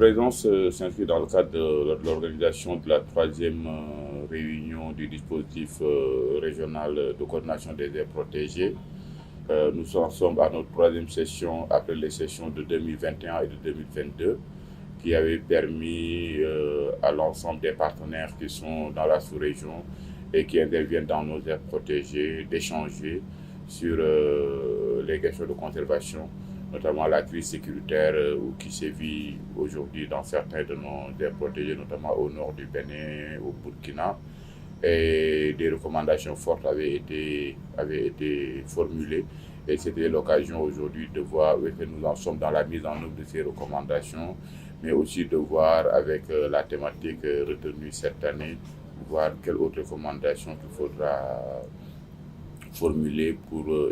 présence s'inscrit dans le cadre de l'organisation de la troisième réunion du dispositif régional de coordination des aires protégées. Nous sommes à notre troisième session après les sessions de 2021 et de 2022 qui avaient permis à l'ensemble des partenaires qui sont dans la sous-région et qui interviennent dans nos aires protégées d'échanger sur les questions de conservation, notamment la crise sécuritaire qui sévit aujourd'hui dans certains de nos aires protégées, notamment au nord du Bénin, au Burkina. Et des recommandations fortes avaient été formulées. Et c'était l'occasion aujourd'hui de voir où nous en sommes dans la mise en œuvre de ces recommandations, mais aussi de voir avec la thématique retenue cette année, voir quelles autres recommandations qu'il faudra formuler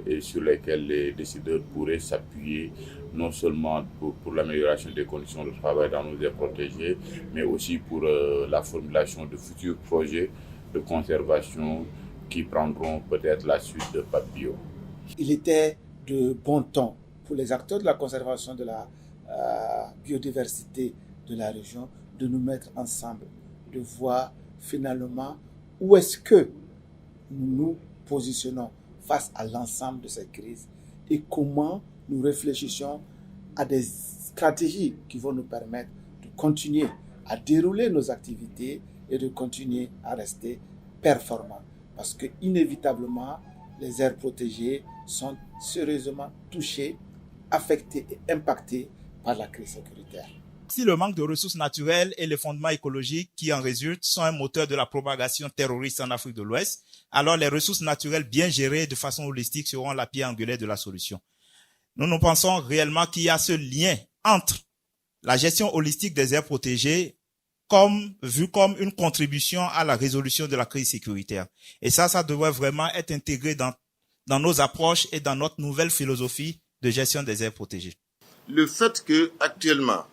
et sur lesquelles les décideurs pourraient s'appuyer, non seulement pour l'amélioration des conditions de travail dans nos aires protégées, mais aussi pour la formulation de futurs projets de conservation qui prendront peut-être la suite de Papio. Il était de bon ton pour les acteurs de la conservation de la biodiversité de la région de nous mettre ensemble, de voir finalement où est-ce que nous nous positionnons face à l'ensemble de cette crise et comment nous réfléchissons à des stratégies qui vont nous permettre de continuer à dérouler nos activités et de continuer à rester performants. Parce que inévitablement, les aires protégées sont sérieusement touchées, affectées et impactées par la crise sécuritaire. Si le manque de ressources naturelles et les fondements écologiques qui en résultent sont un moteur de la propagation terroriste en Afrique de l'Ouest, alors les ressources naturelles bien gérées de façon holistique seront la pierre angulaire de la solution. Nous pensons réellement qu'il y a ce lien entre la gestion holistique des aires protégées vu comme une contribution à la résolution de la crise sécuritaire. Et ça devrait vraiment être intégré dans nos approches et dans notre nouvelle philosophie de gestion des aires protégées. Le fait que actuellement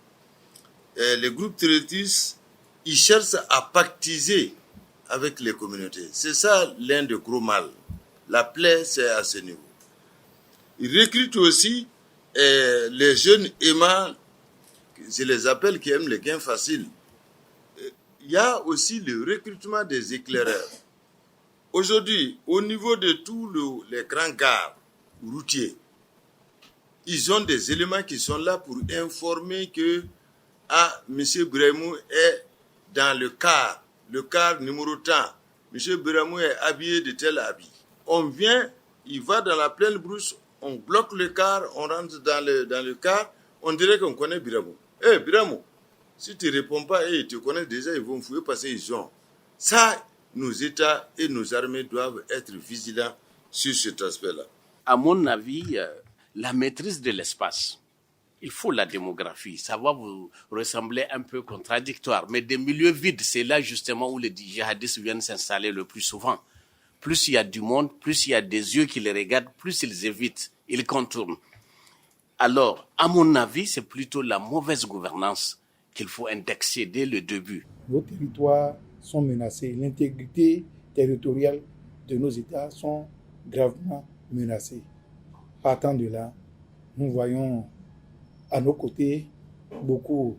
les groupes terroristes ils cherchent à pactiser avec les communautés. C'est ça l'un des gros mal. La plaie, c'est à ce niveau. Ils recrutent aussi les jeunes aimants, je les appelle, qui aiment les gains faciles. Il y a aussi le recrutement des éclaireurs. Aujourd'hui, au niveau de tous les grands gares routiers, ils ont des éléments qui sont là pour informer que M. Bremou est dans le car numéro tant. M. Bremou est habillé de tel habit. On vient, il va dans la pleine brousse, on bloque le car, on rentre dans le car, on dirait qu'on connaît Bremou. Bremou, si tu ne réponds pas, ils te connaissent déjà, ils vont fouiller parce qu'ils ont. Ça, nos États et nos armées doivent être vigilants sur cet aspect-là. À mon avis, la maîtrise de l'espace, il faut la démographie. Ça va vous ressembler un peu contradictoire. Mais des milieux vides, c'est là justement où les djihadistes viennent s'installer le plus souvent. Plus il y a du monde, plus il y a des yeux qui les regardent, plus ils évitent, ils contournent. Alors, à mon avis, c'est plutôt la mauvaise gouvernance qu'il faut indexer dès le début. Nos territoires sont menacés. L'intégrité territoriale de nos États sont gravement menacées. Partant de là, nous voyons à nos côtés beaucoup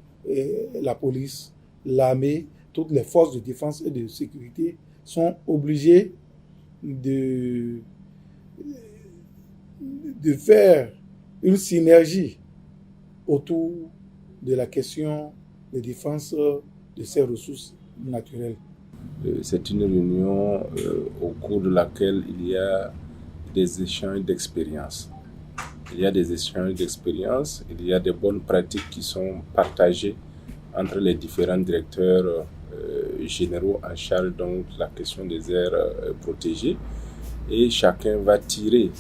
la police, l'armée, toutes les forces de défense et de sécurité sont obligées de faire une synergie autour de la question de défense de ces ressources naturelles. C'est une réunion au cours de laquelle il y a des échanges d'expériences. Il y a des échanges d'expériences, il y a des bonnes pratiques qui sont partagées entre les différents directeurs généraux en charge de la question des aires protégées. Et chacun va tirer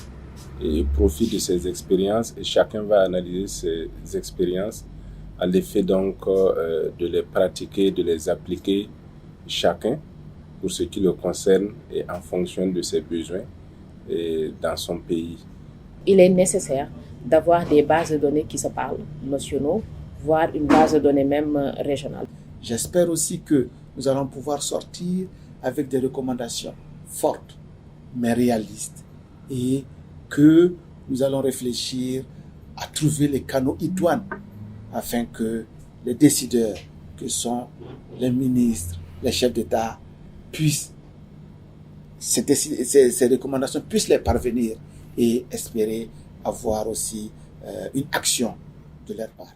profit de ces expériences et chacun va analyser ces expériences à l'effet donc de les pratiquer, de les appliquer chacun pour ce qui le concerne et en fonction de ses besoins et dans son pays. Il est nécessaire d'avoir des bases de données qui se parlent, nationaux, voire une base de données même régionale. J'espère aussi que nous allons pouvoir sortir avec des recommandations fortes, mais réalistes, et que nous allons réfléchir à trouver les canaux idoines afin que les décideurs que sont les ministres, les chefs d'État, puissent, ces recommandations puissent les parvenir et espérer avoir aussi une action de leur part.